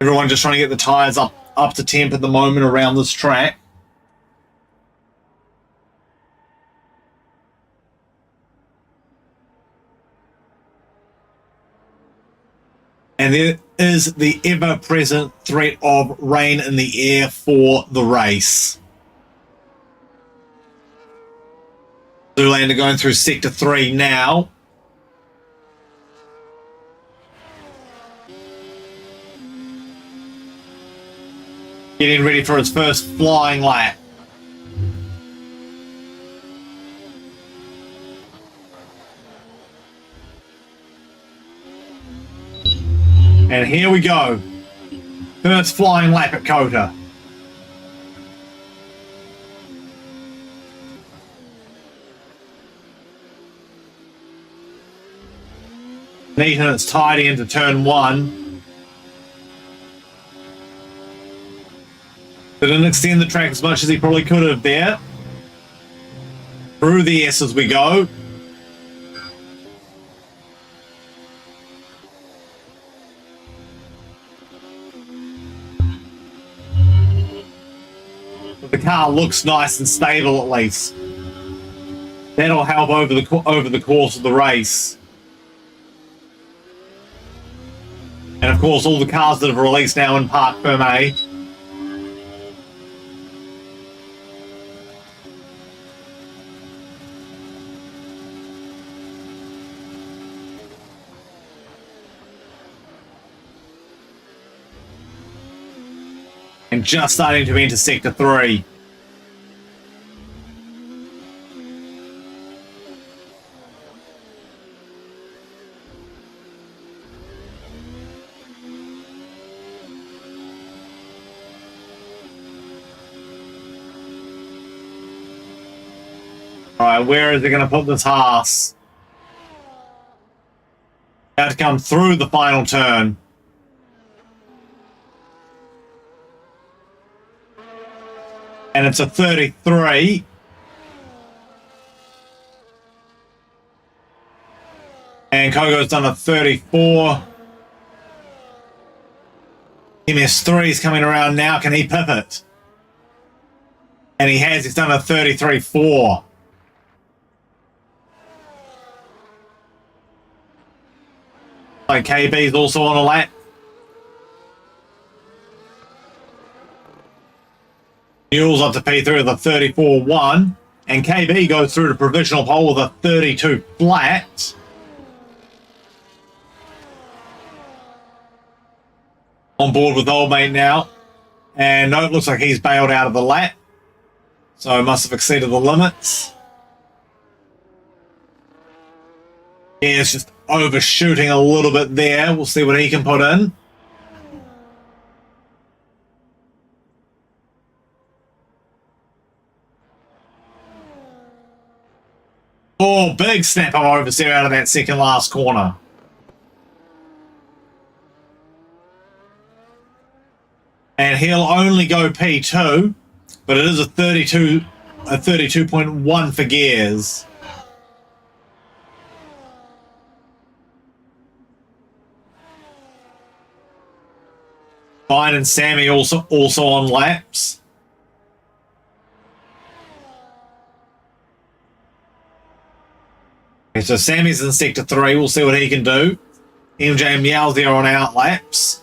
Everyone just trying to get the tyres up to temp at the moment around this track. And there is the ever-present threat of rain in the air for the race. Zoolander going through Sector 3 now. Getting ready for his first flying lap. And here we go. First flying lap at Kota. Neat, and it's tidy into turn 1. Didn't extend the track as much as he probably could have there. Through the S as we go. The car looks nice and stable at least. That'll help over the course of the race. And of course, all the cars that have released now in Parc Ferme. And just starting to enter Sector 3. Alright, where is it going to put this Haas? About to come through the final turn. And it's a 33. And Kogo's done a 34. MS3 is coming around now. Can he pivot? And he has. He's done a 33.4. Like KB's also on a lap. Newell's up to P3 with a 34.1, and KB goes through to provisional pole with a 32 flat. On board with old mate now, and no, it looks like he's bailed out of the lap, so must have exceeded the limits. Yeah, it's just overshooting a little bit there. We'll see what he can put in. Oh, big snap of oversteer out of that second last corner. And he'll only go P2, but it is a 32.1 for gears. Fine and Sammy also on laps. Okay, so Sammy's in sector 3. We'll see what he can do. MJ and Meow there on out laps.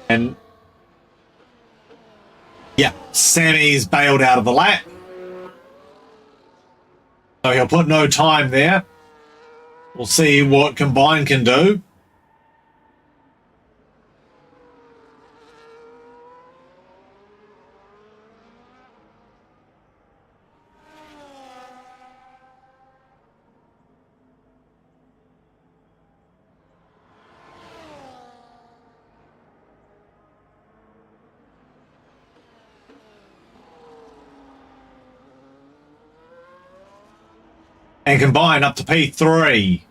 And yeah, Sammy's bailed out of the lap. So he'll put no time there. We'll see what Combine can do. And Combine up to P3.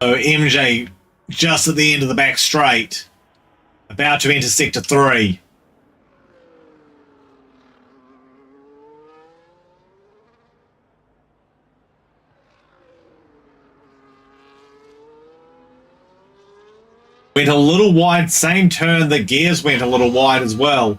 So MJ just at the end of the back straight, about to enter sector 3. Went a little wide, same turn that Gears went a little wide as well.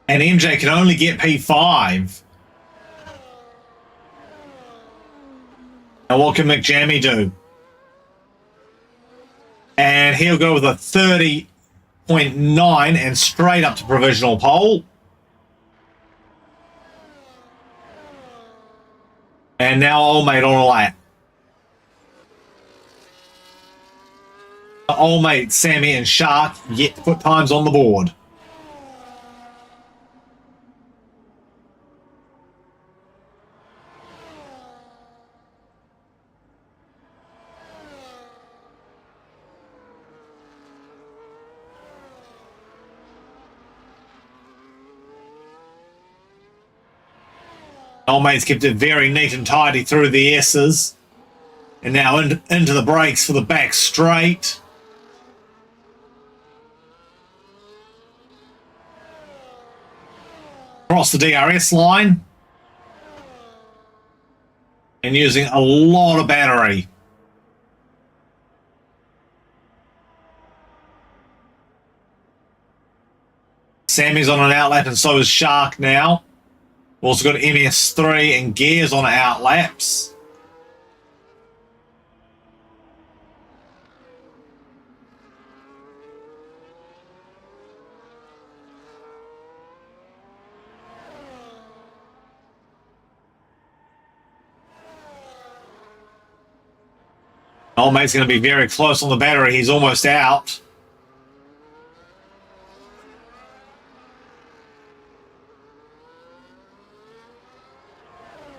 And MJ can only get P5. Now what can McJammy do? And he'll go with a 30.9 and straight up to provisional pole. And now Old Mate on a lap. Old Mate, Sammy and Shark yet to put times on the board. Old Mate's kept it very neat and tidy through the S's. And now into the brakes for the back straight. Across the DRS line. And using a lot of battery. Sammy's on an outlap and so is Shark now. We've also got MS3 and Gears on outlaps. Old Mate's going to be very close on the battery. He's almost out.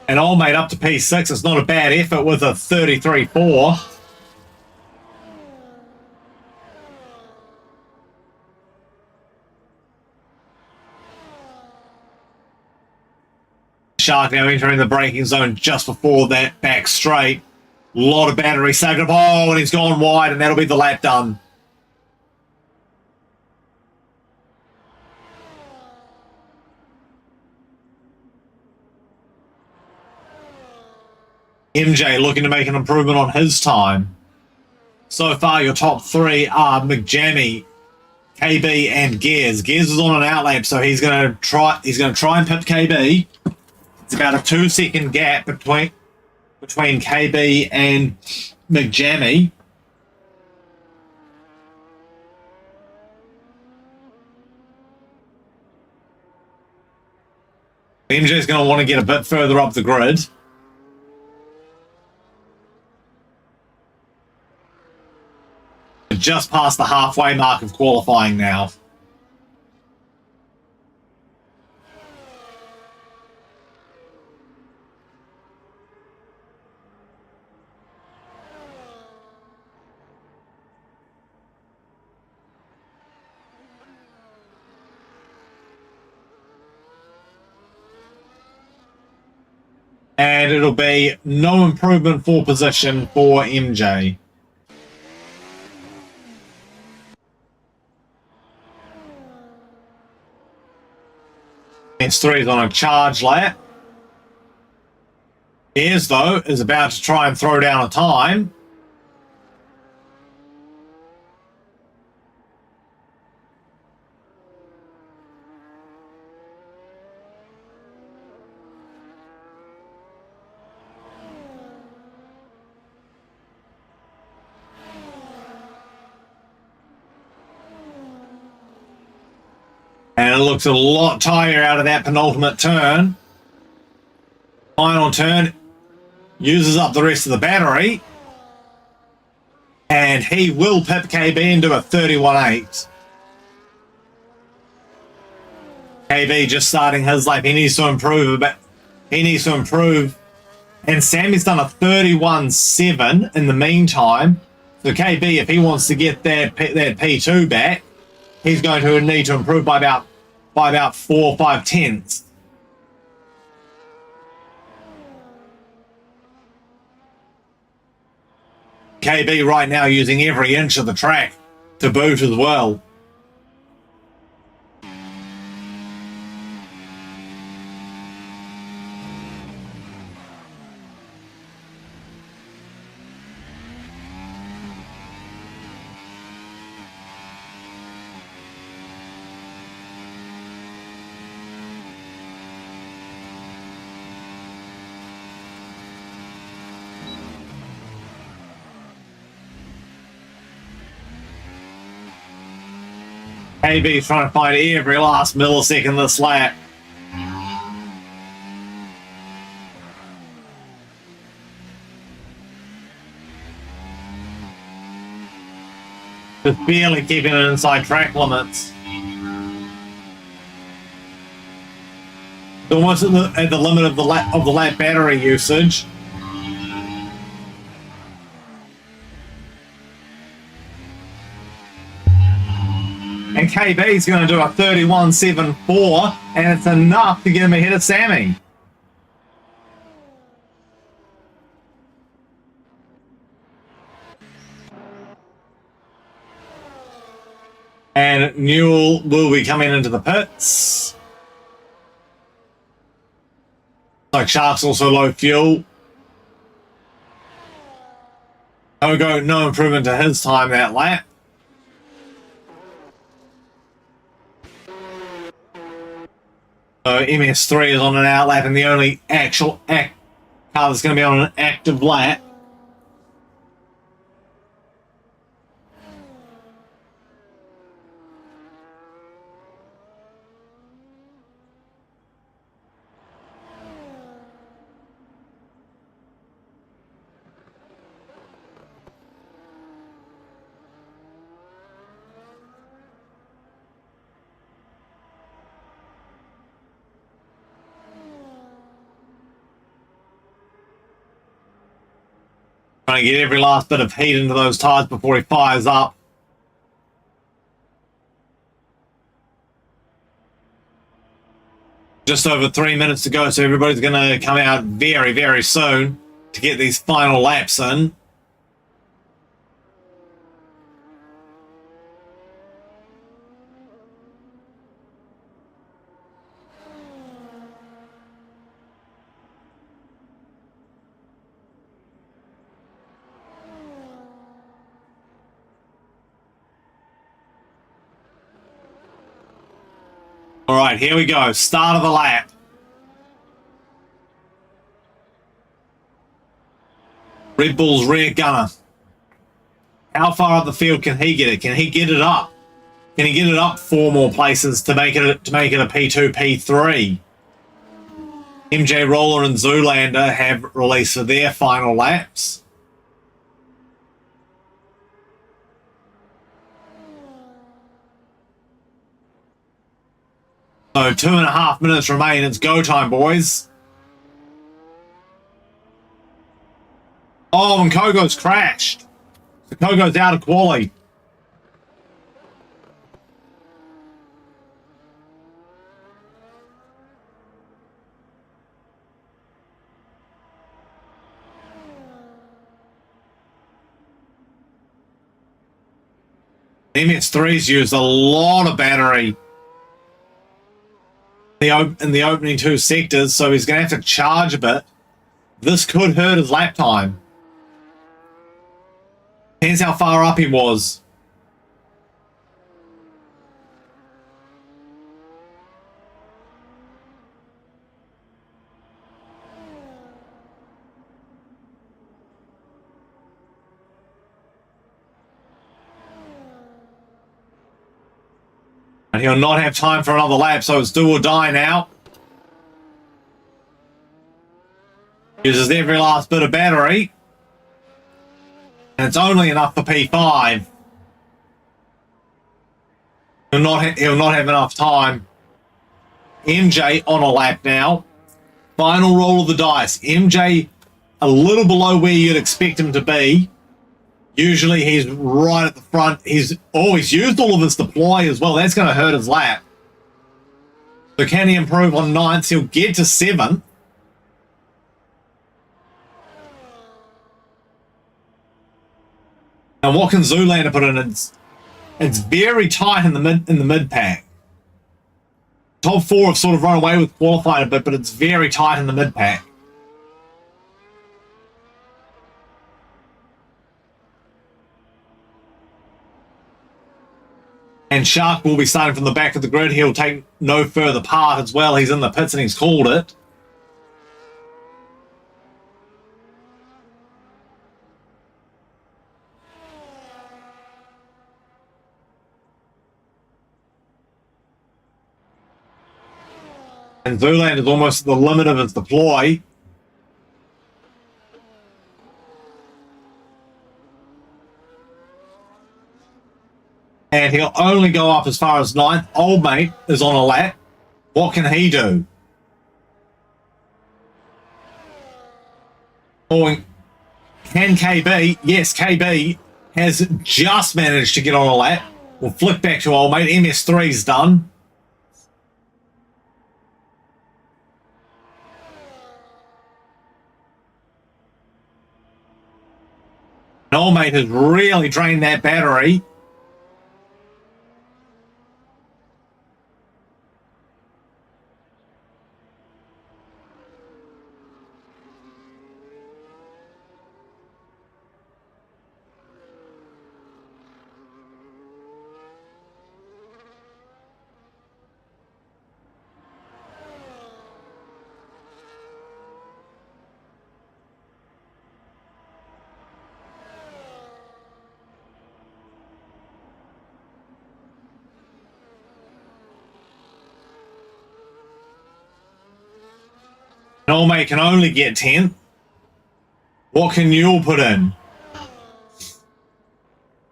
And Old Mate up to P6. It's not a bad effort with a 33.4. Shark now entering the braking zone just before that back straight. A lot of battery saved up. Oh, and he's gone wide, and that'll be the lap done. MJ looking to make an improvement on his time. So far, your top three are McJammy, KB and Gears. Gears is on an outlap, so he's going to try and pip KB. It's about a 2-second gap between KB and McJammy. MJ's going to want to get a bit further up the grid. Just past the halfway mark of qualifying now. And it'll be no improvement for position for MJ. S3 is on a charge lap. Ayres, though, is about to try and throw down a time. And it looks a lot tighter out of that penultimate turn. Final turn, uses up the rest of the battery. And he will pip KB into a 31.8. KB just starting his lap. He needs to improve a bit. He needs to improve. And Sammy's done a 31.7 in the meantime. So KB, if he wants to get that P2 back, he's going to need to improve by about 4 or 5 tenths. KB right now using every inch of the track to boot as well. KB's trying to find every last millisecond this lap. Just barely keeping it inside track limits. Almost at the limit of the lap battery usage. And KB's going to do a 31.74, and it's enough to get him ahead of Sammy. And Newell will be coming into the pits. Like Shark's also low fuel. No improvement to his time that lap. So MS3 is on an outlap, and the only actual car that's going to be on an active lap. Trying to get every last bit of heat into those tires before he fires up. Just over 3 minutes to go, so everybody's going to come out very, very soon to get these final laps in. All right, here we go. Start of the lap. Red Bull's rear gunner. How far up the field can he get it? Can he get it up? Can he get it up 4 more places to make it a P2, P3? MJ Roller and Zoolander have released for their final laps. So 2.5 minutes remain. It's go time, boys. Oh, and Kogo's crashed. So Kogo's out of quali. MS3's used a lot of battery in the opening 2 sectors, so he's going to have to charge a bit. This could hurt his lap time. Depends how far up he was. And he'll not have time for another lap, so it's do or die now. Uses every last bit of battery. And it's only enough for P5. He'll not have enough time. MJ on a lap now. Final roll of the dice. MJ a little below where you'd expect him to be. Usually he's right at the front. He's used all of his deploy as well. That's going to hurt his lap. So can he improve on 9th? He'll get to 7th. And what can Zoolander put in? It's very tight in the mid pack. Top 4 have sort of run away with qualified a bit, but it's very tight in the mid pack. And Shark will be starting from the back of the grid. He'll take no further part as well. He's in the pits and he's called it. And Zoolander is almost at the limit of his deploy. And he'll only go up as far as 9th. Old mate is on a lap. What can he do? Or can KB? Yes, KB has just managed to get on a lap. We'll flick back to old mate. MS3's done. Old mate has really drained that battery. Old mate can only get 10th. What can Newell put in?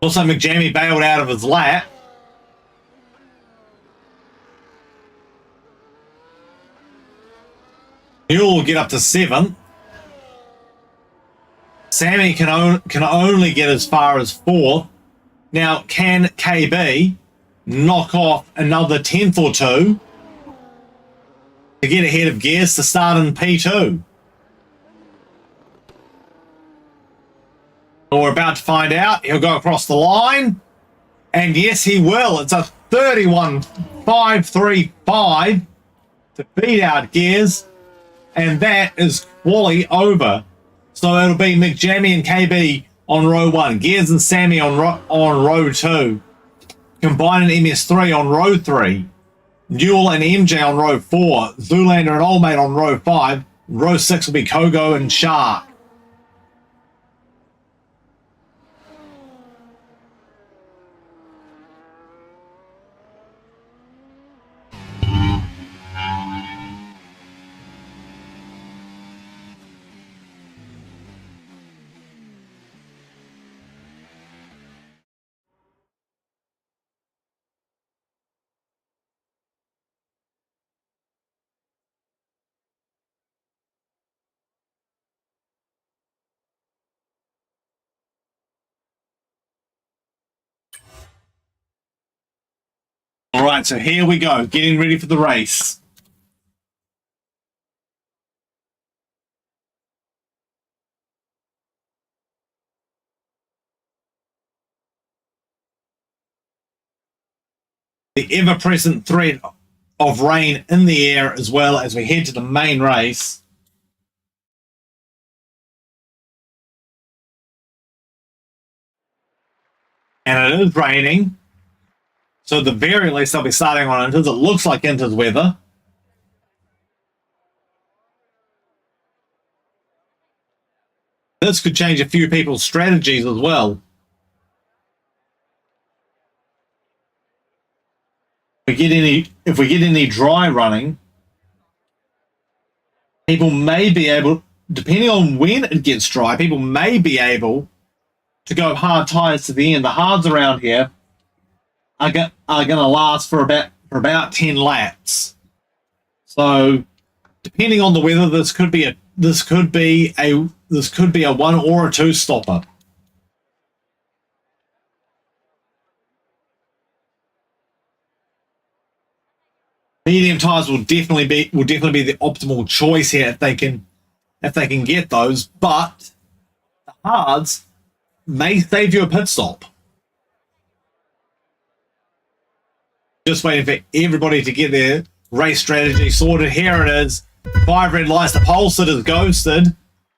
Also, McJammy bailed out of his lap. Newell will get up to 7th. Sammy can only get as far as 4th. Now, can KB knock off another 10th or 2 to get ahead of Gears to start in P2? Well, we're about to find out. He'll go across the line. And yes, he will. It's a 31.535 to beat out Gears. And that is quali over. So it'll be McJammy and KB on row 1. Gears and Sammy on row 2. Combine an MS3 on row 3. Newell and MJ on row 4. Zoolander and Old Mate on row 5. Row 6 will be Kogo and Shark. All right, so here we go, getting ready for the race. The ever-present threat of rain in the air as well as we head to the main race. And it is raining. So at the very least, I'll be starting on Inters. It looks like Inters weather. This could change a few people's strategies as well. If we get any dry running, people may be able, depending on when it gets dry, people may be able to go hard tires to the end. The hards around here are going to last for about 10 laps. So, depending on the weather, this could be a 1 or a 2 stopper. Medium tires will definitely be the optimal choice here if they can get those, but the hards may save you a pit stop. Just waiting for everybody to get their race strategy sorted. Here it is. 5 red lights. The pole sitter's ghosted.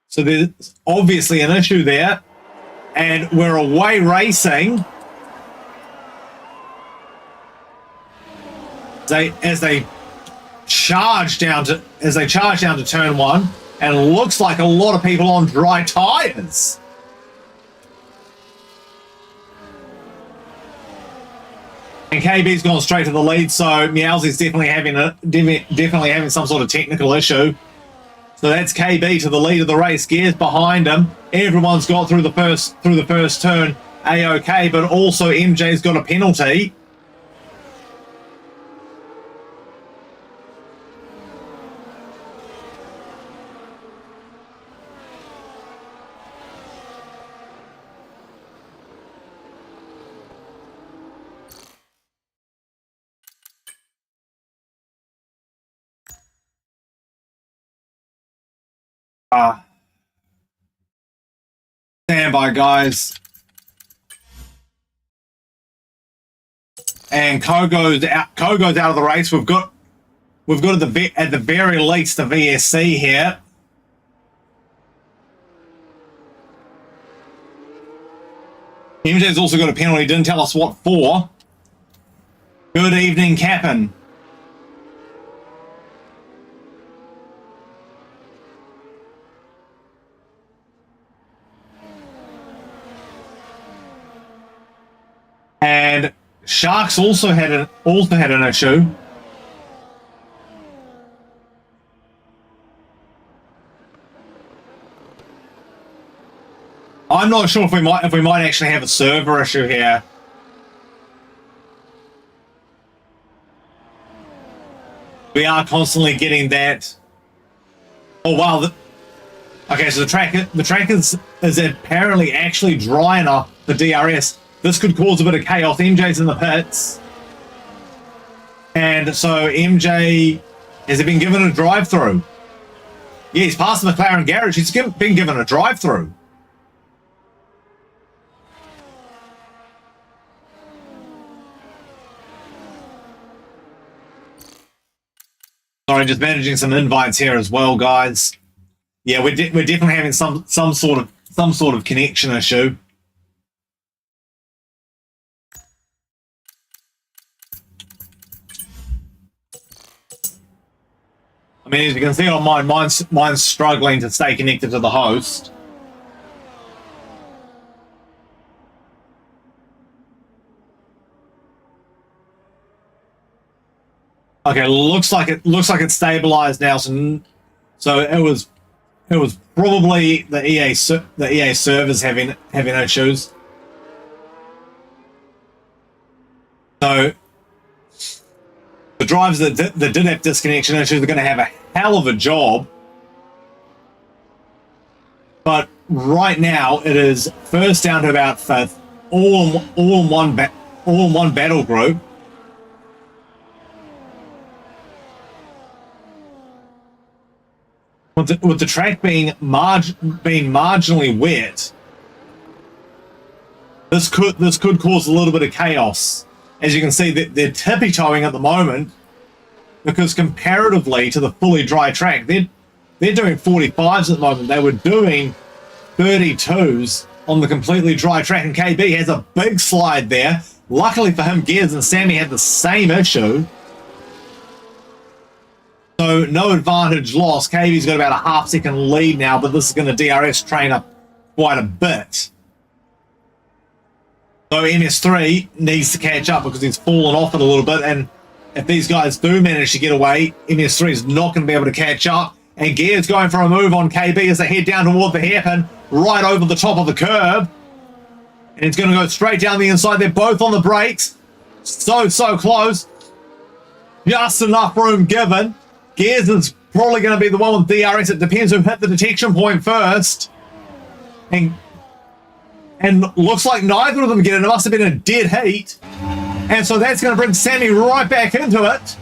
So there's obviously an issue there. And we're away racing. As they charge down to turn 1, and it looks like a lot of people on dry tires. And KB's gone straight to the lead, so Meowsy's definitely having some sort of technical issue. So that's KB to the lead of the race. Gears behind him. Everyone's got through the first turn A-OK, but also MJ's got a penalty. Stand by, guys. And Kogo's out of the race. We've got at the very least a VSC here. MJ's also got a penalty. Didn't tell us what for. Good evening, Cap'n. And Sharks also had an issue. I'm not sure if we might actually have a server issue here. We are constantly getting that. Oh wow! Okay, so the track is apparently actually dry enough for DRS. This could cause a bit of chaos. MJ's in the pits. And so MJ, has he been given a drive-through? Yeah, he's past the McLaren garage. He's been given a drive-through. Sorry, just managing some invites here as well, guys. Yeah, we're definitely having some sort of connection issue. I mean, as you can see on mine, mine's struggling to stay connected to the host. Okay, looks like it's stabilized now. So it was probably the EA servers having issues. So the drivers that did have disconnection issues are going to have a hell of a job. But right now it is first down to about fifth, all in one battle group. With the track being marginally wet, this could cause a little bit of chaos. As you can see, they're tippy-toeing at the moment because comparatively to the fully dry track, they're doing 45s at the moment. They were doing 32s on the completely dry track, and KB has a big slide there. Luckily for him, Gears and Sammy had the same issue. So no advantage lost. KB's got about a half-second lead now, but this is going to DRS train up quite a bit. So MS3 needs to catch up because he's fallen off it a little bit, and if these guys do manage to get away, MS3 is not going to be able to catch up. And Gear's going for a move on KB as they head down toward the hairpin, right over the top of the curb. And it's going to go straight down the inside. They're both on the brakes. So close. Just enough room given. Gears is probably going to be the one with DRS. It depends who hit the detection point first. And looks like neither of them get it. It must have been a dead heat. And so that's going to bring Sammy right back into it.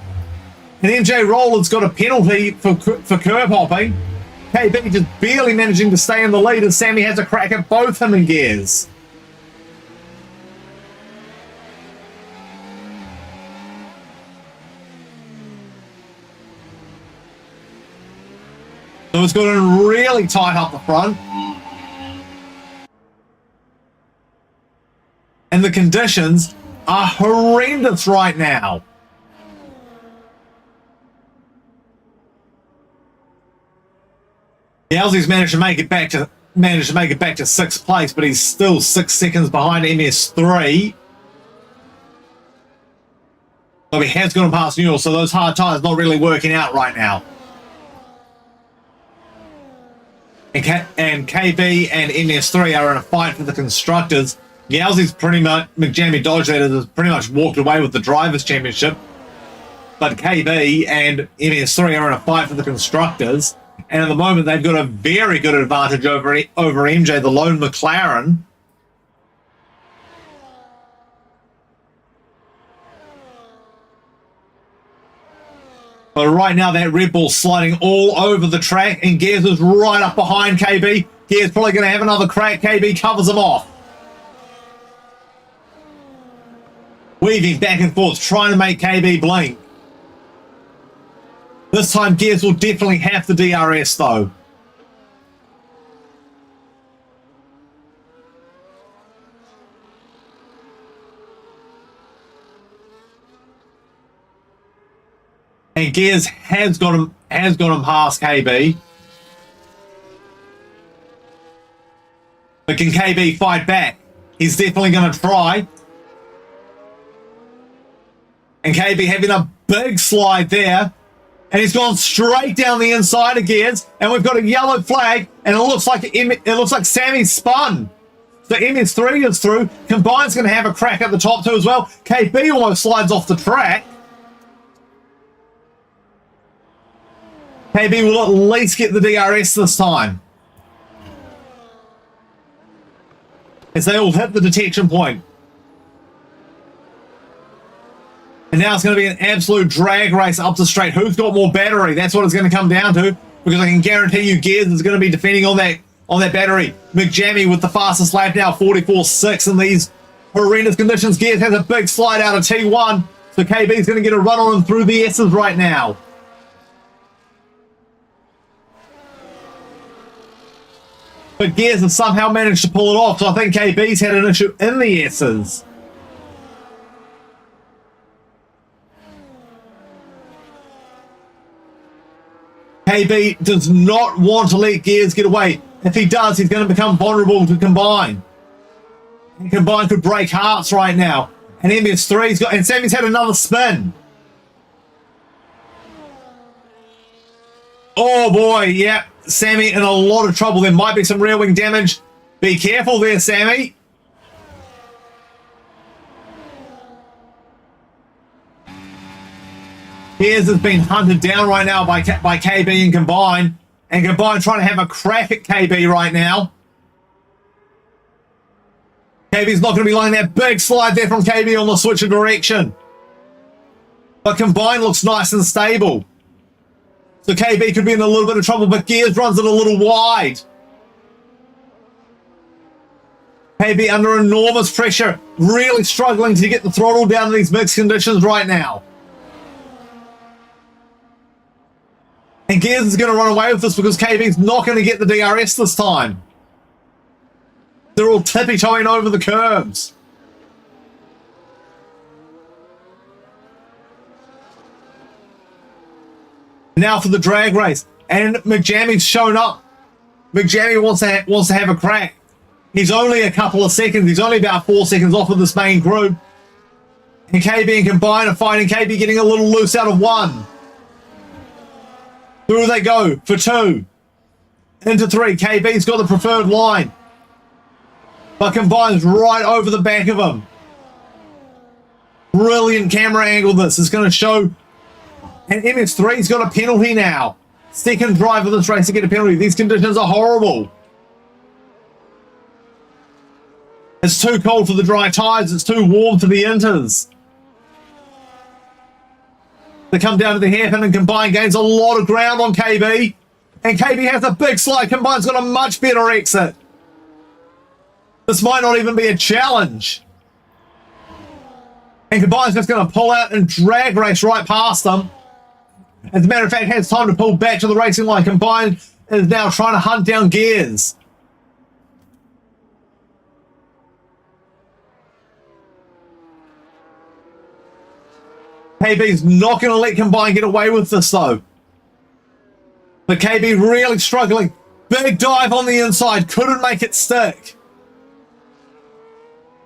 And MJ Rowland's got a penalty for curb hopping. KB just barely managing to stay in the lead, and Sammy has a crack at both him and Gears. So it's gotten really tight up the front. And the conditions are horrendous right now. Yowzy's managed to make it back to sixth place, but he's still 6 seconds behind MS3. So he has gone past Newell, so those hard tires not really working out right now. And KB and MS3 are in a fight for the constructors. Yowzy's pretty much, McJammy Dodge that has pretty much walked away with the Drivers' Championship. But KB and MS3 are in a fight for the constructors. And at the moment, they've got a very good advantage over MJ, the lone McLaren. But right now, that Red Bull's sliding all over the track, and Gears is right up behind KB. Gears probably going to have another crack. KB covers him off. Weaving back and forth, trying to make KB blink. This time, Gears will definitely have the DRS, though. And Gears has got him past KB. But can KB fight back? He's definitely going to try. And KB having a big slide there. And he's gone straight down the inside of Gears. And we've got a yellow flag. And it looks like Sammy spun. So MS3 is through. Combine's going to have a crack at the top too as well. KB almost slides off the track. KB will at least get the DRS this time. As they all hit the detection point. And now it's going to be an absolute drag race up the straight. Who's got more battery? That's what it's going to come down to. Because I can guarantee you Gears is going to be defending on that battery. McJammy with the fastest lap now, 44.6 in these horrendous conditions. Gears has a big slide out of T1. So KB's going to get a run on him through the S's right now. But Gears has somehow managed to pull it off. So I think KB's had an issue in the S's. KB does not want to let Gears get away. If he does, he's going to become vulnerable to Combine. And Combine could break hearts right now. And MS3's got, and Sammy's had another spin. Oh boy, yeah, Sammy in a lot of trouble. There might be some rear wing damage. Be careful there, Sammy. Gears has been hunted down right now by KB and Combine. And Combine trying to have a crack at KB right now. KB's not going to be letting that big slide there from KB on the switch of direction. But Combine looks nice and stable. So KB could be in a little bit of trouble, but Gears runs it a little wide. KB under enormous pressure, really struggling to get the throttle down in these mixed conditions right now. And Gears is going to run away with this because KB's not going to get the DRS this time. They're all tippy-toeing over the curbs. Now for the drag race, and McJammy's shown up. McJammy wants to have a crack. He's only a couple of seconds. He's only about 4 seconds off of this main group. And KB and Combine are fighting. KB getting a little loose out of one. Through they go for two. Into three. KB's got the preferred line. But Combine's right over the back of him. Brilliant camera angle this is going to show. And MS3's got a penalty now. Second drive of this race to get a penalty. These conditions are horrible. It's too cold for the dry tyres. It's too warm for the inters. They come down to the hairpin and Combine gains a lot of ground on KB. And KB has a big slide. Combine's got a much better exit. This might not even be a challenge. And Combine's just going to pull out and drag race right past them. As a matter of fact, has time to pull back to the racing line. Combine is now trying to hunt down Gears. KB's not going to let Combine get away with this though. But KB really struggling. Big dive on the inside. Couldn't make it stick.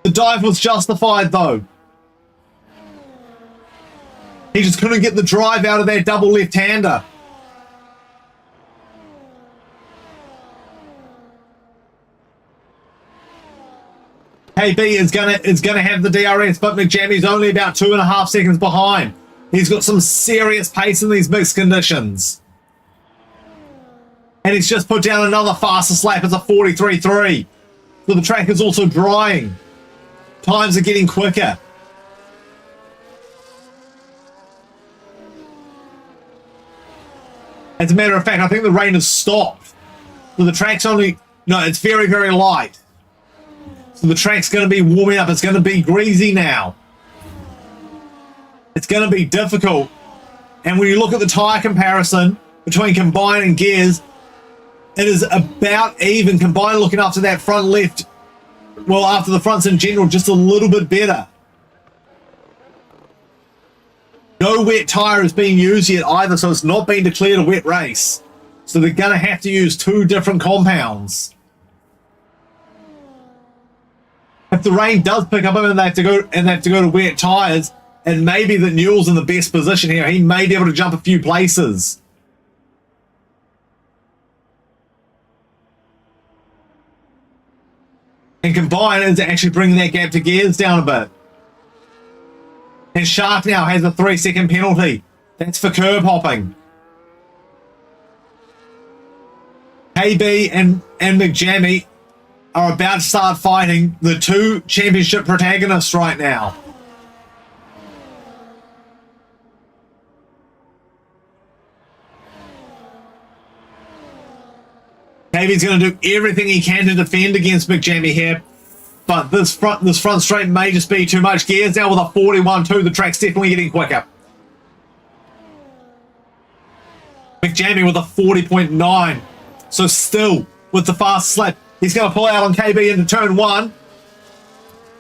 The dive was justified though. He just couldn't get the drive out of that double left-hander. KB is gonna have the DRS, but McJammy's only about 2.5 seconds behind. He's got some serious pace in these mixed conditions. And he's just put down another fastest lap. It's a 43.3. So the track is also drying. Times are getting quicker. As a matter of fact, I think the rain has stopped. So the track's only... No, it's very, very light. So the track's going to be warming up. It's going to be greasy now. It's going to be difficult. And when you look at the tyre comparison between Combine and Gears, it is about even. Combine looking after that front left. Well, after the fronts in general, just a little bit better. No wet tyre is being used yet either, so it's not been declared a wet race. So they're going to have to use two different compounds. If the rain does pick up and they have to go to wet tyres, and maybe that Newell's in the best position here. He may be able to jump a few places. And Combine is actually bringing that gap to Gears down a bit. And Shark now has a 3-second penalty. That's for curb hopping. KB and McJammy are about to start fighting the two championship protagonists right now. KB's going to do everything he can to defend against McJammy here. But this front straight may just be too much. Gears now with a 41.2. The track's definitely getting quicker. McJammy with a 40.9. So still with the fast slap. He's going to pull out on KB into turn one.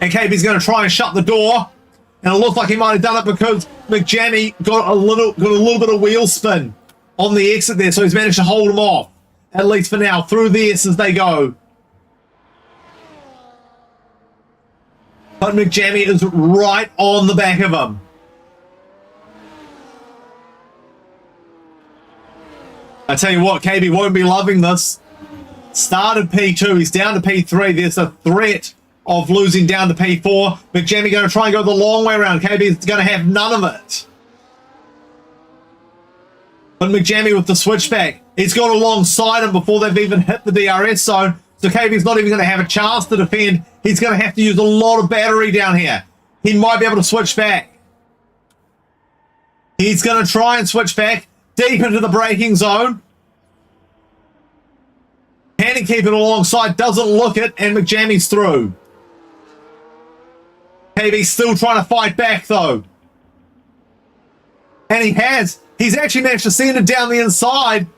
And KB's going to try and shut the door. And it looks like he might have done it because McJammy got a little bit of wheel spin. on the exit there, so he's managed to hold him off, at least for now. Through the S as they go. But McJammy is right on the back of him. I tell you what, KB won't be loving this. Started P2, he's down to P3. There's a threat of losing down to P4. McJammy going to try and go the long way around. KB's going to have none of it. But McJammy with the switchback, he's got alongside him before they've even hit the DRS zone. So KB's not even going to have a chance to defend. He's going to have to use a lot of battery down here. He might be able to switch back. He's going to try and switch back deep into the braking zone. Can he keep it alongside? Doesn't look it, and McJammy's through. KB's still trying to fight back, though. And he has. He's actually managed to send it down the inside,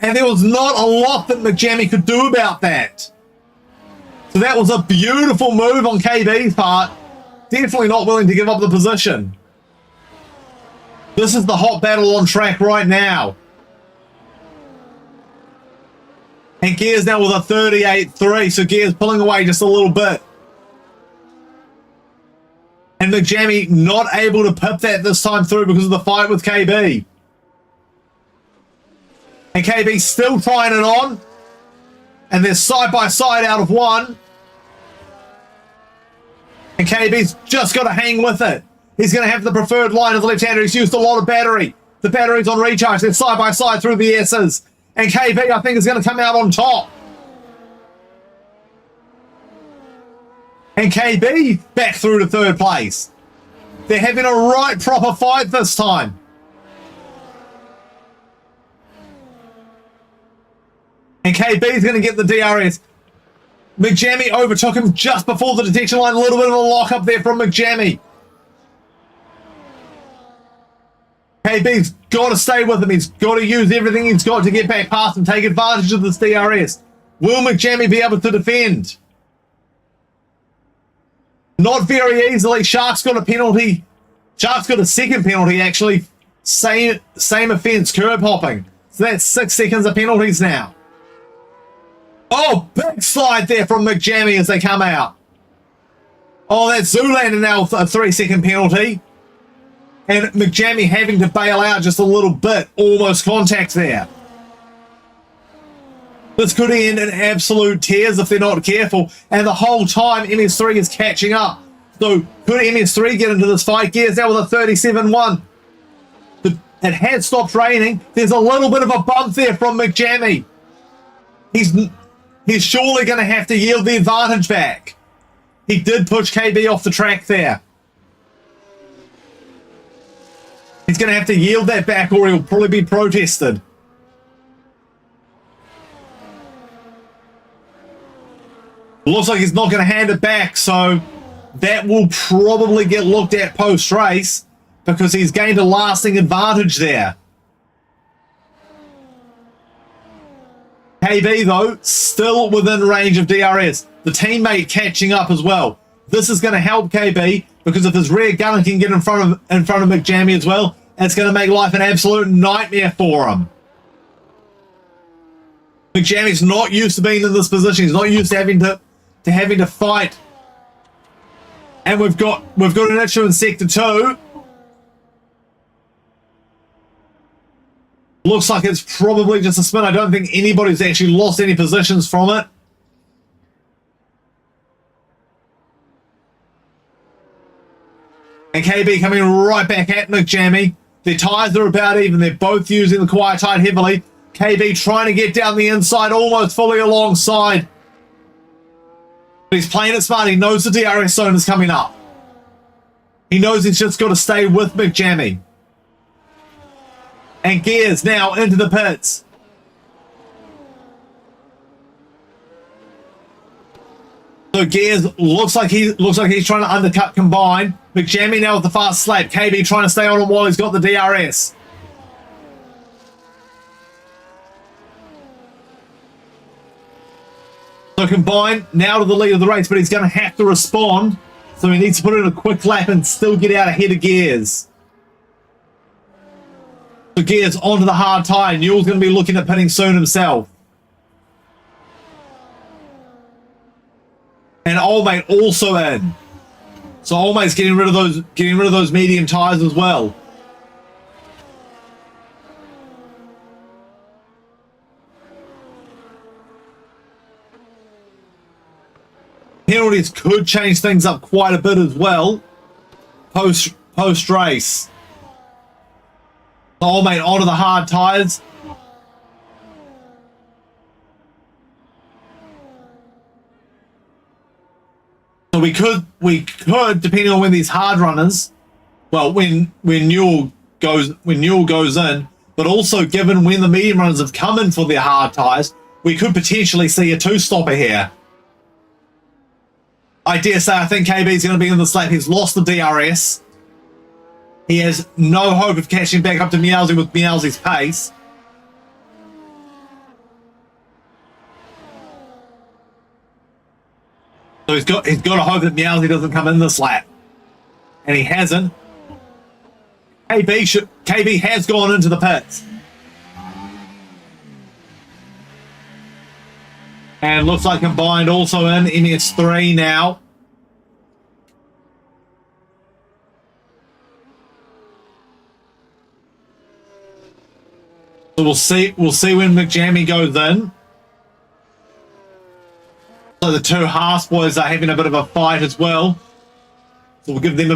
and there was not a lot that McJammy could do about that. So that was a beautiful move on KB's part. Definitely not willing to give up the position. This is the hot battle on track right now. And Gears now with a 38-3, so Gears pulling away just a little bit. And McJammy not able to pip that this time through because of the fight with KB. And KB still trying it on. And they're side by side out of one. And KB's just got to hang with it. He's going to have the preferred line of the left-hander. He's used a lot of battery. The battery's on recharge. They're side by side through the S's. And KB, I think, is going to come out on top. And KB back through to third place. They're having a right proper fight this time. And KB is going to get the DRS. McJammy overtook him just before the detection line. A little bit of a lock up there from McJammy. KB's got to stay with him. He's got to use everything he's got to get back past and take advantage of this DRS. Will McJammy be able to defend? Not very easily. Shark's got a penalty. Shark's got a second penalty, actually. Same offence, curb hopping. So that's 6 seconds of penalties now. Oh, big slide there from McJammy as they come out. Oh, that's Zoolander now with a 3-second penalty. And McJammy having to bail out just a little bit. Almost contact there. This could end in absolute tears if they're not careful. And the whole time, MS3 is catching up. So could MS3 get into this fight? Gears now with a 37-1. It had stopped raining. There's a little bit of a bump there from McJammy. He's surely going to have to yield the advantage back. He did push KB off the track there. He's going to have to yield that back or he'll probably be protested. Looks like he's not going to hand it back, so that will probably get looked at post-race because he's gained a lasting advantage there. KB, though, still within range of DRS. The teammate catching up as well. This is going to help KB because if his rear gunner can get in front of McJammy as well, it's going to make life an absolute nightmare for him. McJammy's not used to being in this position. He's not used to having to fight. And we've got an issue in sector 2. Looks like it's probably just a spin. I don't think anybody's actually lost any positions from it. And KB coming right back at McJammy. Their tyres are about even. They're both using the quiet tide heavily. KB trying to get down the inside, almost fully alongside. But he's playing it smart. He knows the DRS zone is coming up. He knows he's just got to stay with McJammy. And Gears now into the pits. So Gears looks like he's trying to undercut Combine. McJammy now with the fast slap. KB trying to stay on him while he's got the DRS. So Combine now to the lead of the race, but he's going to have to respond. So he needs to put in a quick lap and still get out ahead of Gears. So Gears onto the hard tyre. Newell's going to be looking at pitting soon himself. And Old Mate also in. So Old Mate's getting rid of those medium tyres as well. Penalties could change things up quite a bit as well. Post race. Old Mate onto the hard tyres. So we could, depending on when these hard runners, well, when Newell goes in, but also given when the medium runners have come in for their hard tyres, we could potentially see a two-stopper here. I dare say I think KB's going to be in this lap. He's lost the DRS. He has no hope of catching back up to Meowsy with Meowsy's pace. So he's got to hope that Meowsy doesn't come in this lap. And he hasn't. KB has gone into the pits. And looks like combined also in MS3 now. So we'll see when McJammy goes in. So the two Haas boys are having a bit of a fight as well. So we'll give them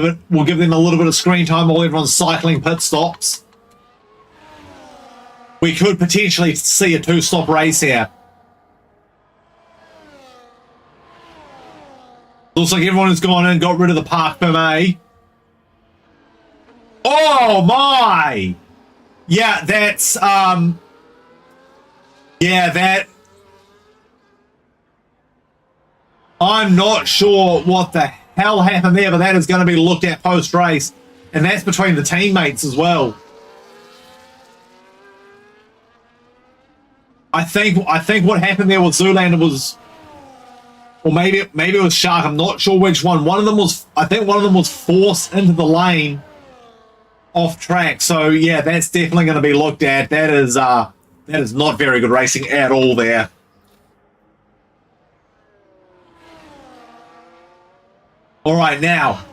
a little bit of screen time while everyone's cycling pit stops. We could potentially see a two-stop race here. Looks like everyone who's gone in got rid of the Park Ferme. Oh my! Yeah, that's that. I'm not sure what the hell happened there, but that is going to be looked at post-race, and that's between the teammates as well. I think what happened there with Zoolander was, or maybe it was Shark. I'm not sure which one. I think one of them was forced into the lane off track. So yeah, that's definitely going to be looked at. That is not very good racing at all there. All right, now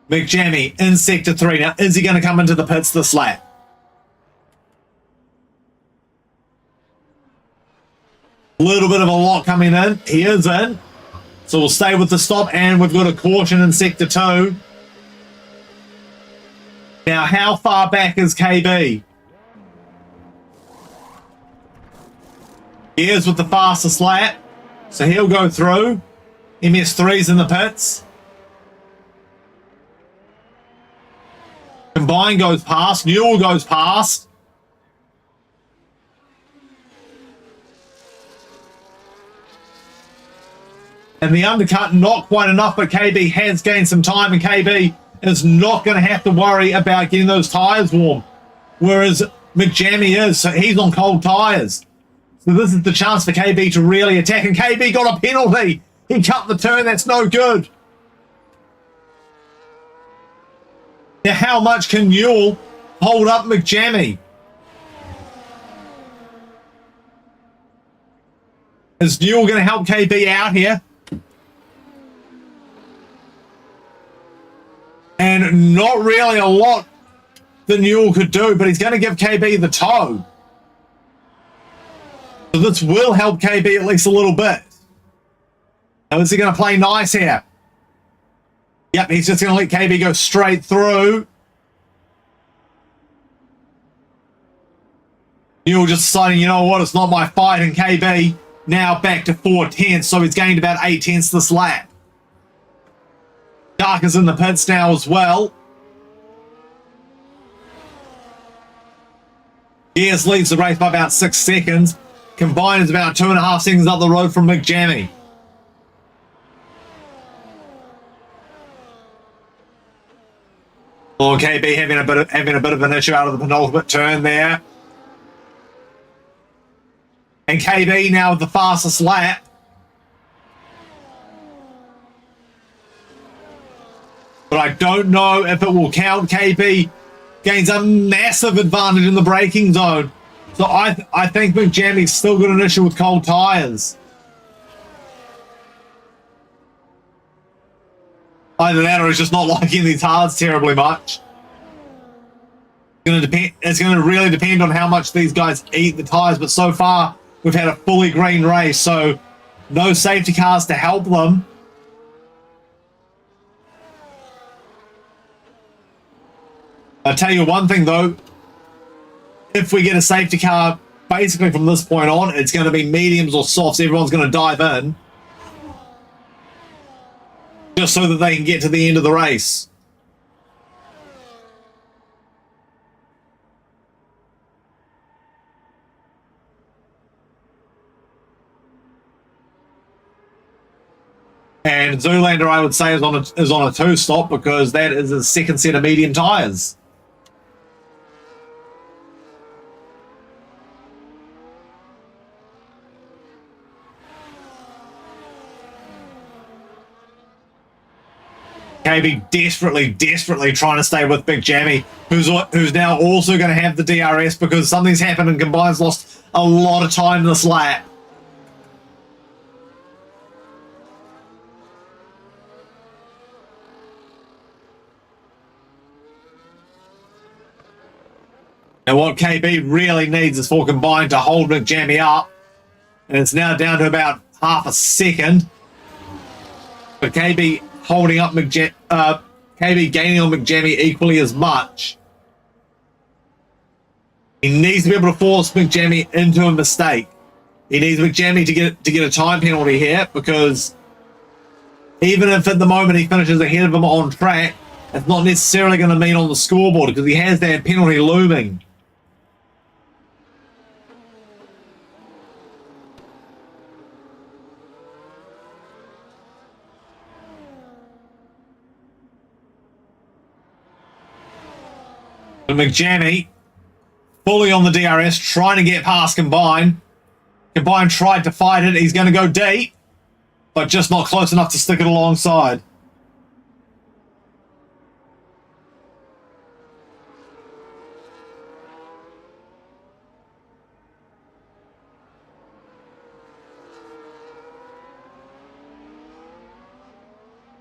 McJammy in sector 3. Now, is he going to come into the pits this lap? Little bit of a lot coming in. He is in. So we'll stay with the stop, and we've got a caution in sector 2. Now, how far back is KB? He is with the fastest lap. So he'll go through. MS3's in the pits. Combine goes past. Newell goes past. And the undercut, not quite enough, but KB has gained some time, and KB is not going to have to worry about getting those tyres warm. Whereas McJammy is, so he's on cold tyres. So this is the chance for KB to really attack, and KB got a penalty. He cut the turn, that's no good. Now, how much can Newell hold up McJammy? Is Newell going to help KB out here? And not really a lot that Newell could do, but he's going to give KB the toe. So this will help KB at least a little bit. Now, is he going to play nice here? Yep, he's just going to let KB go straight through. Newell just deciding, you know what, it's not my fight, and KB now back to 4/10, so he's gained about 8/10 this lap. Dark is in the pits now as well. Gears leads the race by about 6 seconds. Combined is about 2.5 seconds up the road from McJammy. Oh, KB having a bit of an issue out of the penultimate turn there. And KB now with the fastest lap. But I don't know if it will count. KB gains a massive advantage in the braking zone. So I think McJammy's still got an issue with cold tyres. Either that or he's just not liking these hards terribly much. It's going to really depend on how much these guys eat the tyres, but so far we've had a fully green race, so no safety cars to help them. I'll tell you one thing though, if we get a safety car basically from this point on, it's going to be mediums or softs. Everyone's going to dive in just so that they can get to the end of the race. And Zoolander, I would say, is on a two-stop because that is his second set of medium tyres. KB desperately trying to stay with Big Jammy, who's now also going to have the DRS because something's happened and Combine's lost a lot of time this lap. And what KB really needs is for Combine to hold McJammy up. And it's now down to about half a second. But KB holding up KB gaining on McJammy equally as much. He needs to be able to force McJammy into a mistake. He needs McJammy to get a time penalty here because even if at the moment he finishes ahead of him on track, it's not necessarily going to mean on the scoreboard because he has that penalty looming. But McJammy, fully on the DRS, trying to get past Combine. Combine tried to fight it. He's going to go deep, but just not close enough to stick it alongside.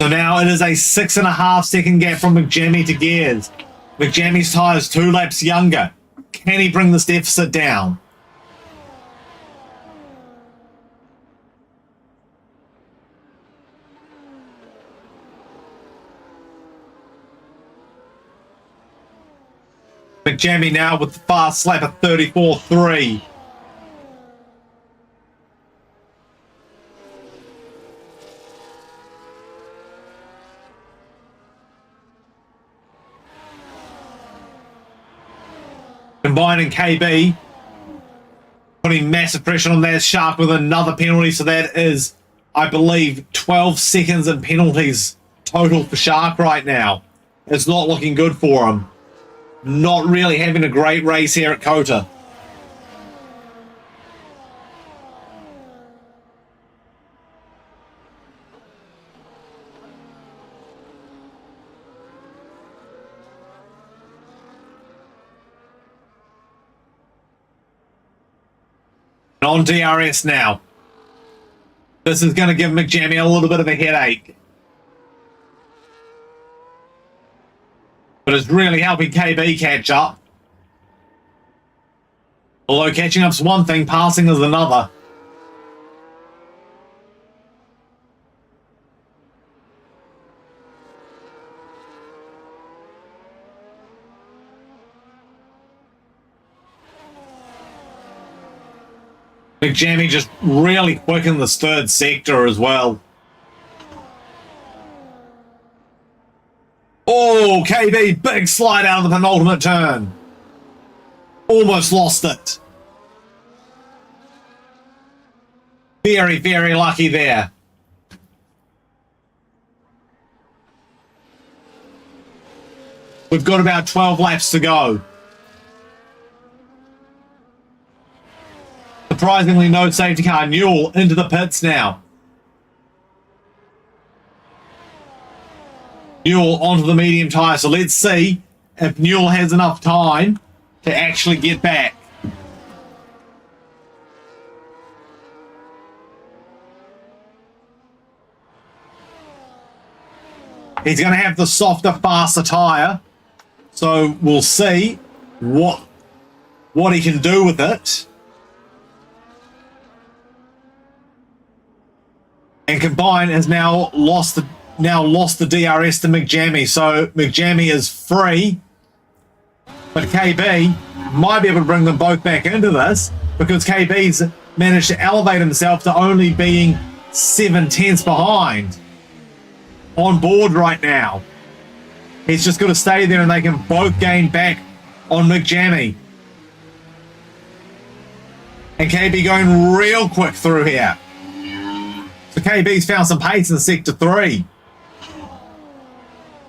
So now it is a 6.5 second gap from McJammy to Gears. McJammy's tyres 2 laps younger. Can he bring this deficit down? McJammy now with the fast lap of 34.3. Combining KB, putting massive pressure on that Shark with another penalty, so that is, I believe, 12 seconds in penalties total for Shark right now. It's not looking good for him. Not really having a great race here at Kota. On DRS now. This is going to give McJammy a little bit of a headache. But it's really helping KB catch up. Although catching up's one thing, passing is another. McJammy just really quick in this third sector as well. Oh, KB, big slide out of the penultimate turn. Almost lost it. Very lucky there. We've got about 12 laps to go. Surprisingly, no safety car. Newell into the pits now. Newell onto the medium tyre. So let's see if Newell has enough time to actually get back. He's going to have the softer, faster tyre. So we'll see what he can do with it. And Combine has now lost the DRS to McJammy. So McJammy is free. But KB might be able to bring them both back into this because KB's managed to elevate himself to only being 7/10 behind on board right now. He's just got to stay there and they can both gain back on McJammy. And KB going real quick through here. So KB's found some pace in Sector 3.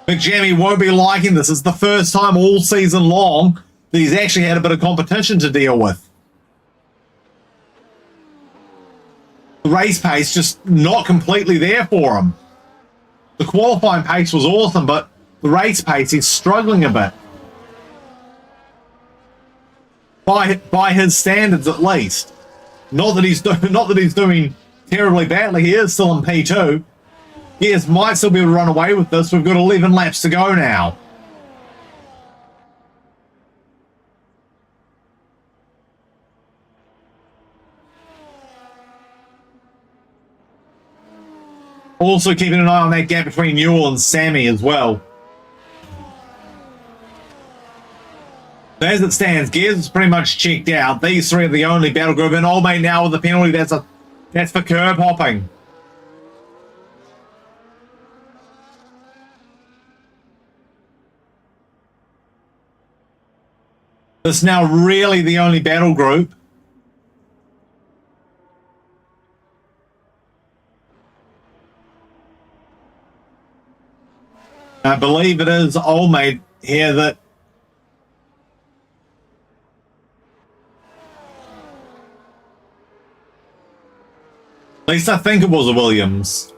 McJammy won't be liking this. It's the first time all season long that he's actually had a bit of competition to deal with. The race pace just not completely there for him. The qualifying pace was awesome, but the race pace, he's struggling a bit. By his standards, at least. Not that he's doing terribly badly. He is still in P2. Yes, might still be able to run away with this. We've got 11 laps to go now. Also keeping an eye on that gap between Newell and Sammy as well. So as it stands, Gears is pretty much checked out. These three are the only battle group, and Old Mate now with the penalty. That's for curb hopping. This is now really the only battle group. I believe it is Old Mate here that at least I think it was a Williams.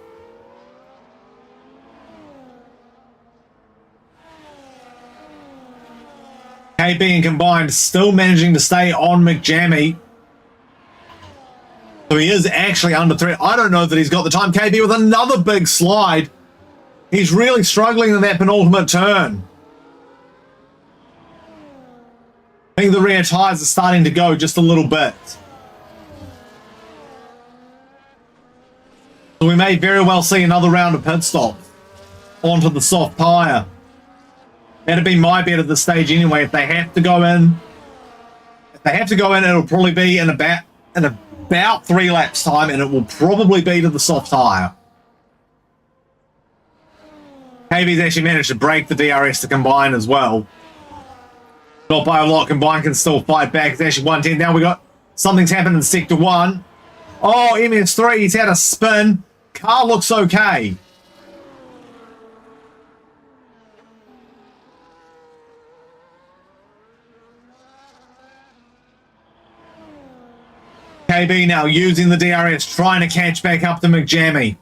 KB and Combined still managing to stay on McJammy. So he is actually under threat. I don't know that he's got the time. KB with another big slide. He's really struggling in that penultimate turn. I think the rear tyres are starting to go just a little bit. So we may very well see another round of pit stops onto the soft tyre. That'd be my bet at this stage anyway. If they have to go in, it'll probably be in about 3 laps time, and it will probably be to the soft tyre. KB's actually managed to break the DRS to Combine as well. Not by a lot. Combine can still fight back. It's actually 110. Now we got something's happened in Sector 1. Oh, MS3, he's had a spin. Car looks okay. KB now using the DRS, trying to catch back up to McJammy.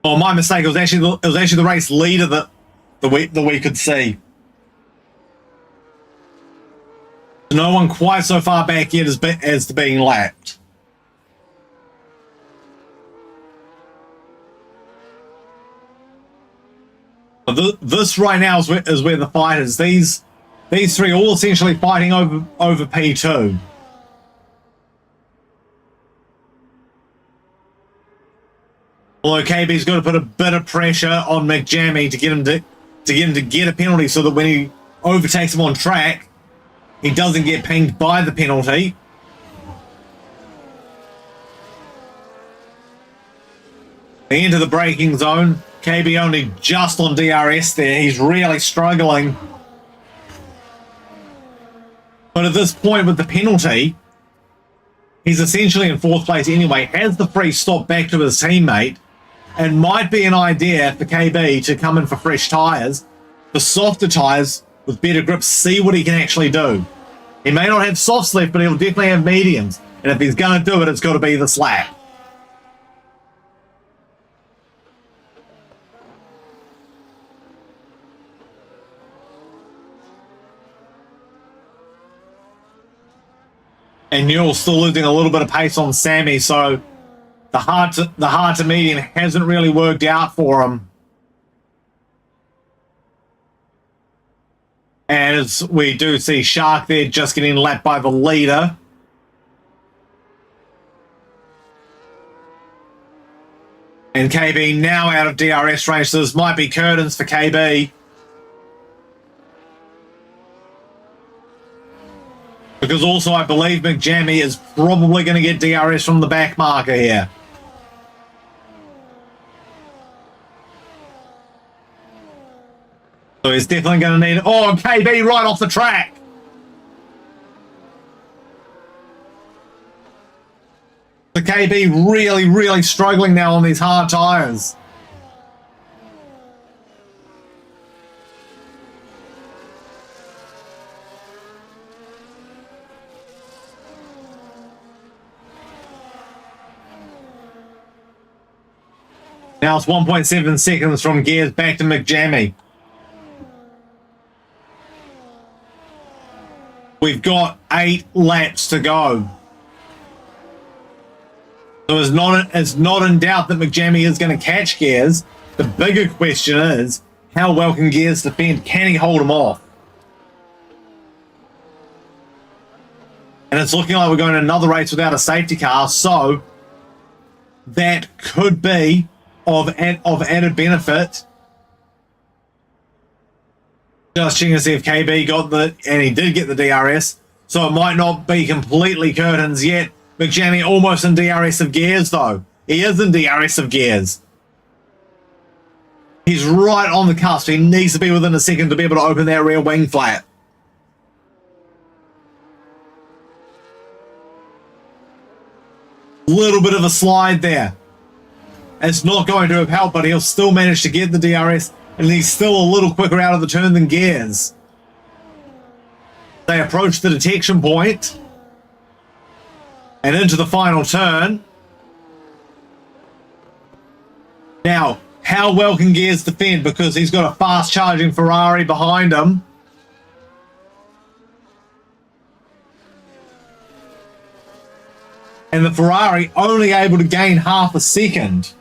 Oh, my mistake. It was actually the race leader that we could see. No one quite so far back yet as to being lapped. This right now is where the fight is. These three all essentially fighting over P2. Although KB's got to put a bit of pressure on McJammy to get him to get a penalty, so that when he overtakes him on track, he doesn't get pinged by the penalty. They enter the braking zone. KB only just on DRS there. He's really struggling. But at this point with the penalty, he's essentially in 4th place anyway. Has the free stop back to his teammate. And might be an idea for KB to come in for fresh tyres. The softer tyres with better grip, see what he can actually do. He may not have softs left, but he'll definitely have mediums. And if he's going to do it, it's got to be this lap. And Newell's still losing a little bit of pace on Sammy, so the hard to medium hasn't really worked out for him. As we do see Shark there just getting lapped by the leader. And KB now out of DRS range, so this might be curtains for KB. Because also I believe McJammy is probably going to get DRS from the back marker here. So he's definitely going to need... Oh, KB right off the track. The KB really struggling now on these hard tyres. Now it's 1.7 seconds from Gears back to McJammy. We've got 8 laps to go. So it's not in doubt that McJammy is going to catch Gears. The bigger question is, how well can Gears defend? Can he hold him off? And it's looking like we're going another race without a safety car, so that could be of added benefit. Just checking to see if KB got and he did get the DRS, so it might not be completely curtains yet. McJammy almost in DRS of Gears though. He is in DRS of Gears. He's right on the cusp. He needs to be within a second to be able to open that rear wing flap. Little bit of a slide there. It's not going to have helped, but he'll still manage to get the DRS, and he's still a little quicker out of the turn than Gears. They approach the detection point and into the final turn. Now, how well can Gears defend? Because he's got a fast charging Ferrari behind him. And the Ferrari only able to gain half a second.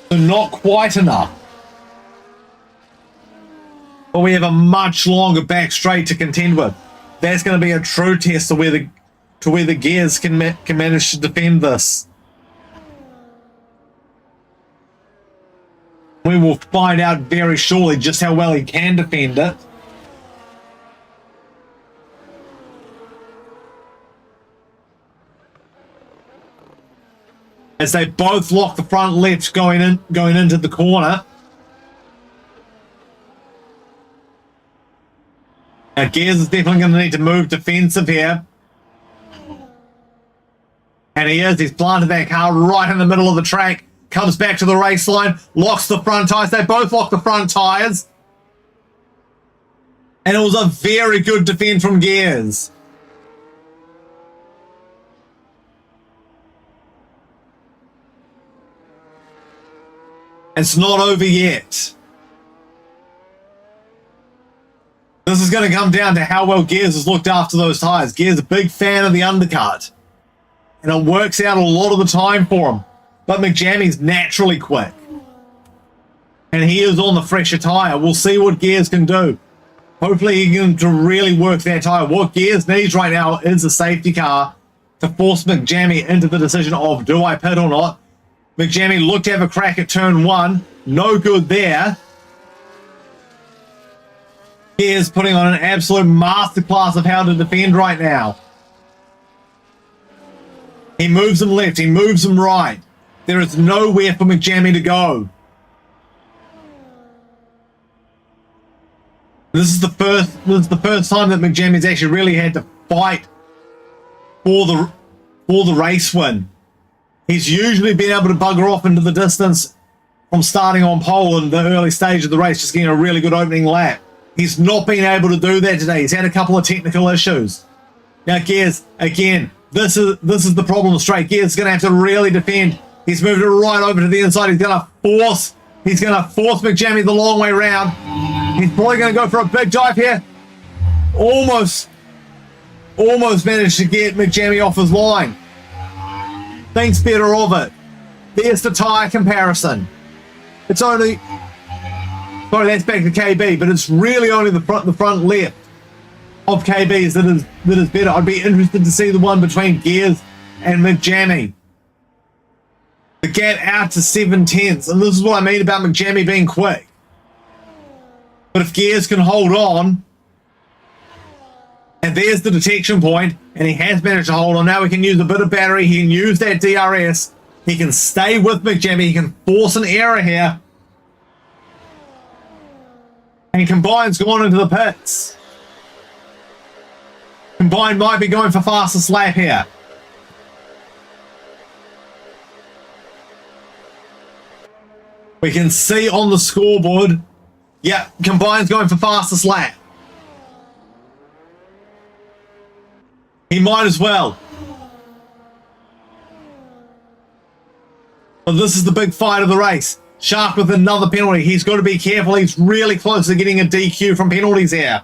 So not quite enough. But we have a much longer back straight to contend with. That's going to be a true test of where the Gears can manage to defend this. We will find out very shortly just how well he can defend it. As they both lock the front left going into the corner. Now Gears is definitely going to need to move defensive here. And he's planted that car right in the middle of the track. Comes back to the race line, locks the front tyres. They both lock the front tyres. And it was a very good defend from Gears. It's not over yet. This is going to come down to how well Gears has looked after those tyres. Gears is a big fan of the undercut. And it works out a lot of the time for him. But McJammy's naturally quick. And he is on the fresher tyre. We'll see what Gears can do. Hopefully he can really work that tyre. What Gears needs right now is a safety car to force McJammy into the decision of, do I pit or not? McJammy looked to have a crack at turn 1. No good there. Gears putting on an absolute masterclass of how to defend right now. He moves him left. He moves him right. There is nowhere for McJammy to go. This is the first time that McJammy's actually really had to fight for the race win. He's usually been able to bugger off into the distance from starting on pole in the early stage of the race, just getting a really good opening lap. He's not been able to do that today. He's had a couple of technical issues. Now Gears, again, this is the problem straight. Gears is going to have to really defend. He's moved it right over to the inside. He's going to force McJammy the long way round. He's probably going to go for a big dive here. Almost Almost managed to get McJammy off his line. Thinks better of it. There's the tyre comparison. It's only... Sorry, that's back to KB, but it's really only the front left of KB's that is better. I'd be interested to see the one between Gears and McJammy. The gap out to 7/10, and this is what I mean about McJammy being quick. But if Gears can hold on, and there's the detection point, and he has managed to hold on. Now we can use a bit of battery. He can use that DRS. He can stay with McJammy. He can force an error here. And Combine's gone into the pits. Combine might be going for fastest lap here. We can see on the scoreboard, yeah, Combine's going for fastest lap. He might as well. But this is the big fight of the race. Shark with another penalty. He's got to be careful. He's really close to getting a DQ from penalties here.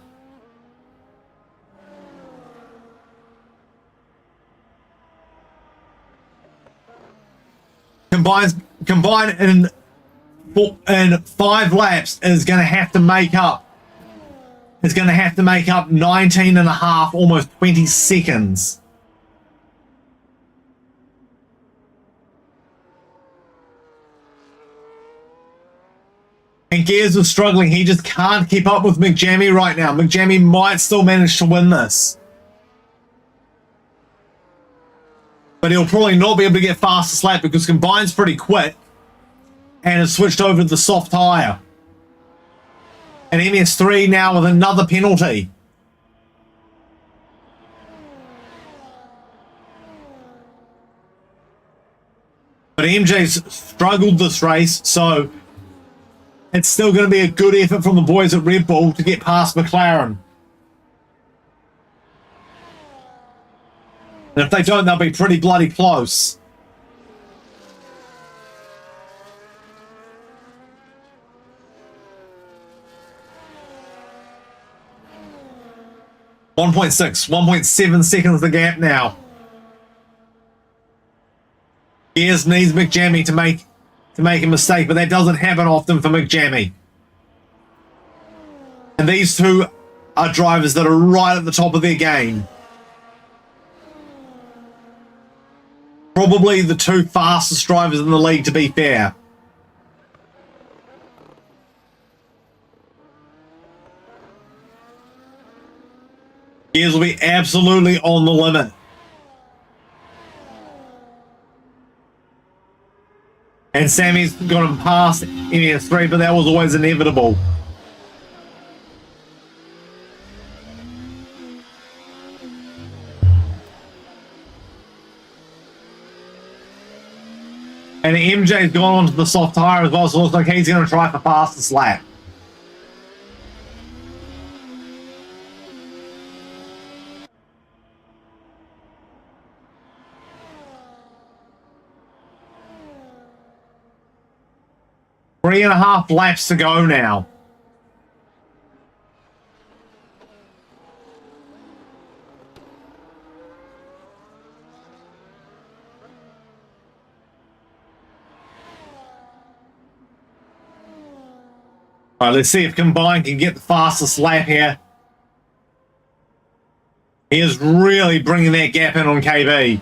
Combine in 5 laps is going to have to make up. It's going to have to make up 19 and a half, almost 20 seconds. And Gears is struggling. He just can't keep up with McJammy right now. McJammy might still manage to win this. But he'll probably not be able to get fastest lap because Combine's pretty quick. And has switched over to the soft tyre. And MS3 now with another penalty. But MJ's struggled this race, so it's still going to be a good effort from the boys at Red Bull to get past McLaren. And if they don't, they'll be pretty bloody close. .7 seconds the gap now. Gears needs McJammy to make a mistake, but that doesn't happen often for McJammy. And these two are drivers that are right at the top of their game. Probably the 2 fastest drivers in the league, to be fair. Gears will be absolutely on the limit. And Sammy's got him past MS3, but that was always inevitable. And MJ's gone onto the soft tyre as well, so it looks like he's going to try for fastest lap. Three and a half laps to go now. All right, let's see if Combine can get the fastest lap here. He is really bringing that gap in on KB.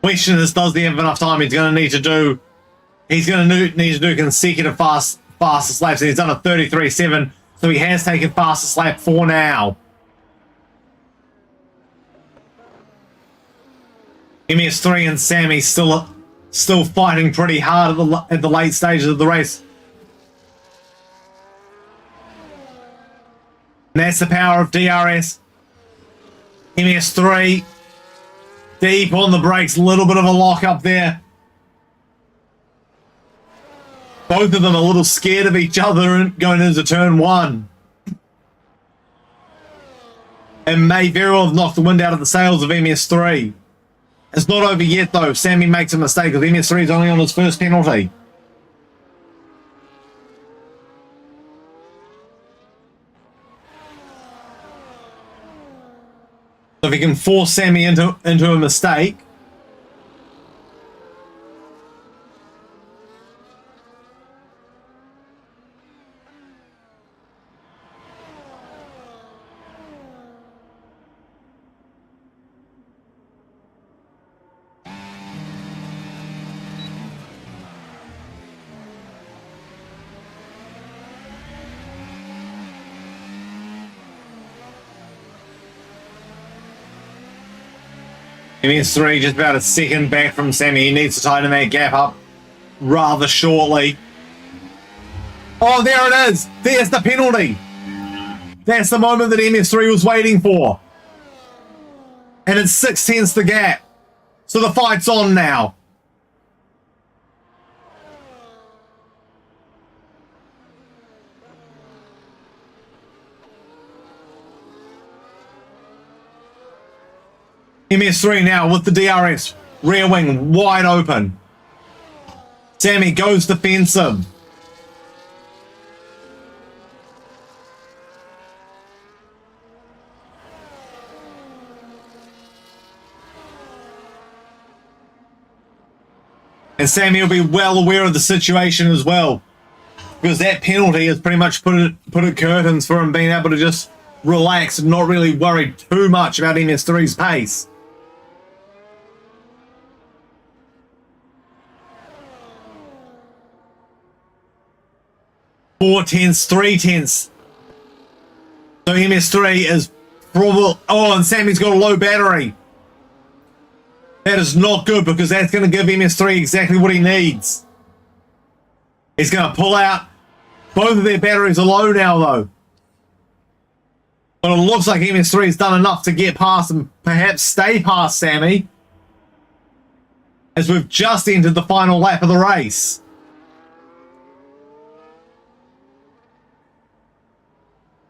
Question is, does he have enough time? He's going to need to do consecutive fastest laps. He's done a 33.7, so he has taken fastest lap 4 now. MS3 and Sammy still fighting pretty hard at the late stages of the race. And that's the power of DRS. MS3 deep on the brakes, a little bit of a lock up there. Both of them a little scared of each other going into turn 1. And may very well have knocked the wind out of the sails of MS3. It's not over yet though. Sammy makes a mistake because MS3 is only on his first penalty. if he can force Sammy into a mistake. MS3 just about a second back from Sammy. He needs to tighten that gap up rather shortly. Oh, there it is. There's the penalty. That's the moment that MS3 was waiting for. And it's 6/10 the gap. So the fight's on now. MS3 now with the DRS. Rear wing wide open. Sammy goes defensive. And Sammy will be well aware of the situation as well, because that penalty has pretty much put it curtains for him being able to just relax and not really worry too much about MS3's pace. 4/10, 3/10. So MS3 is probably... Oh, and Sammy's got a low battery. That is not good, because that's going to give MS3 exactly what he needs. He's going to pull out. Both of their batteries are low now, though. But it looks like MS3 has done enough to get past and perhaps stay past Sammy, as we've just entered the final lap of the race.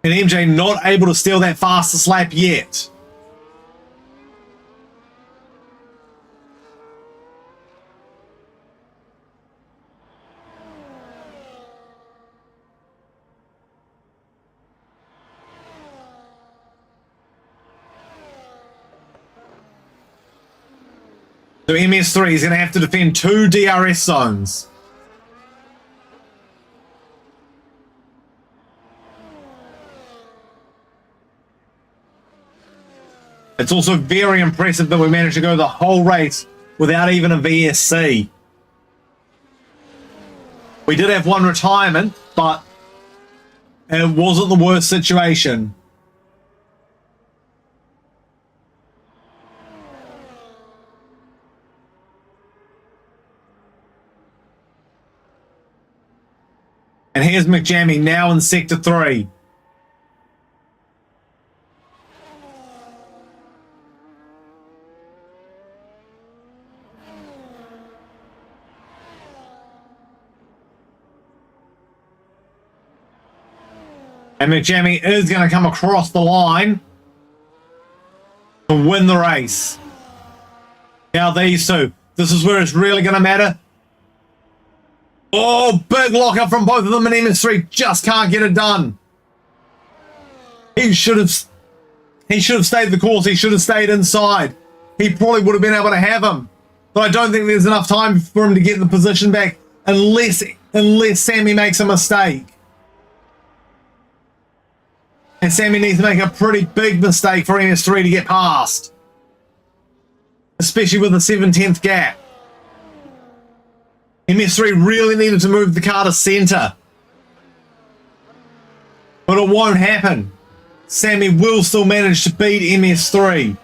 And MJ not able to steal that fastest lap yet. So MS3 is going to have to defend 2 DRS zones. It's also very impressive that we managed to go the whole race without even a VSC. We did have one retirement, but it wasn't the worst situation. And here's McJammy now in Sector 3. And McJammy is going to come across the line to win the race. Now these two. This is where it's really going to matter. Oh, big lockup from both of them, and MS3 just can't get it done. He should have stayed the course. He should have stayed inside. He probably would have been able to have him. But I don't think there's enough time for him to get the position back unless Sammy makes a mistake. And Sammy needs to make a pretty big mistake for MS3 to get past. Especially with the 7/10 gap. MS3 really needed to move the car to center. But it won't happen. Sammy will still manage to beat MS3.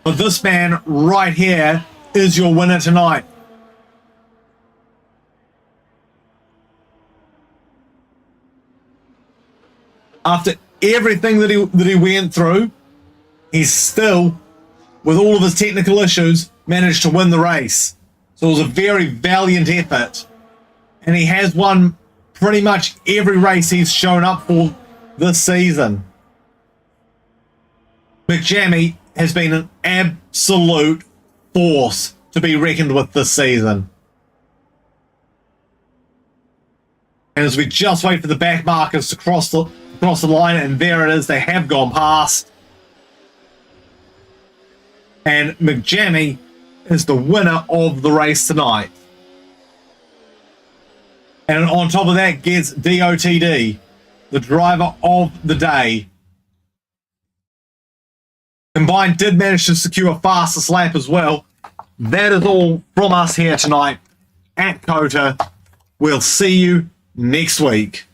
But this man right here is your winner tonight. After everything that he went through, he's still, with all of his technical issues, managed to win the race. So it was a very valiant effort. And he has won pretty much every race he's shown up for this season. McJammy has been an absolute force to be reckoned with this season. And as we just wait for the back markers to cross across the line, and there it is. They have gone past. And McJammy is the winner of the race tonight. And on top of that gets DOTD, the driver of the day. Combined did manage to secure fastest lap as well. That is all from us here tonight at COTA. We'll see you next week.